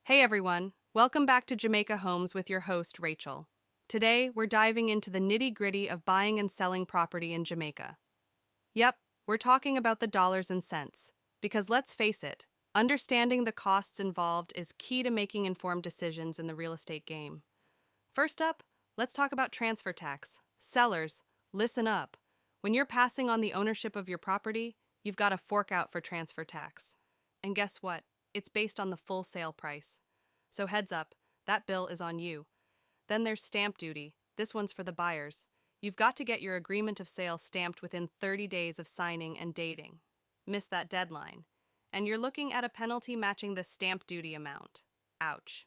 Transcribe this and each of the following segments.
Hey everyone, welcome back to Jamaica Homes with your host, Rachael. Today, we're diving into the nitty gritty of buying and selling property in Jamaica. Yep, we're talking about the dollars and cents. Because let's face it, understanding the costs involved is key to making informed decisions in the real estate game. First up, let's talk about transfer tax. Sellers, listen up. When you're passing on the ownership of your property, you've got to fork out for transfer tax. And guess what? It's based on the full sale price. So heads up, that bill is on you. Then there's stamp duty. This one's for the buyers. You've got to get your agreement of sale stamped within 30 days of signing and dating. Miss that deadline. And you're looking at a penalty matching the stamp duty amount. Ouch.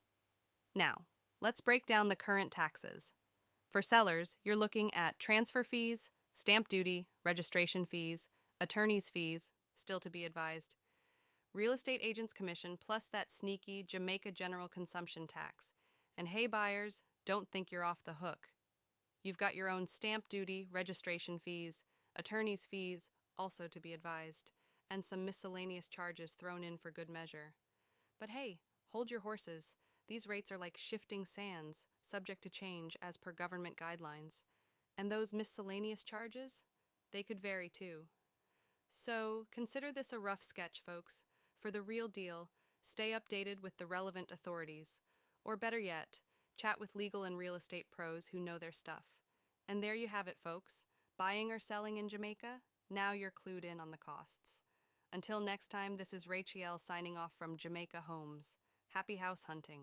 Now, let's break down the current taxes. For sellers, you're looking at transfer fees, stamp duty, registration fees, attorney's fees, still to be advised, real estate agent's commission, plus that sneaky Jamaica general consumption tax. And hey, buyers, don't think you're off the hook. You've got your own stamp duty, registration fees, attorney's fees, also to be advised, and some miscellaneous charges thrown in for good measure. But hey, hold your horses. These rates are like shifting sands, subject to change as per government guidelines. And those miscellaneous charges? They could vary too. So consider this a rough sketch, folks. For the real deal, stay updated with the relevant authorities. Or better yet, chat with legal and real estate pros who know their stuff. And there you have it, folks. Buying or selling in Jamaica? Now you're clued in on the costs. Until next time, this is Rachael signing off from Jamaica Homes. Happy house hunting.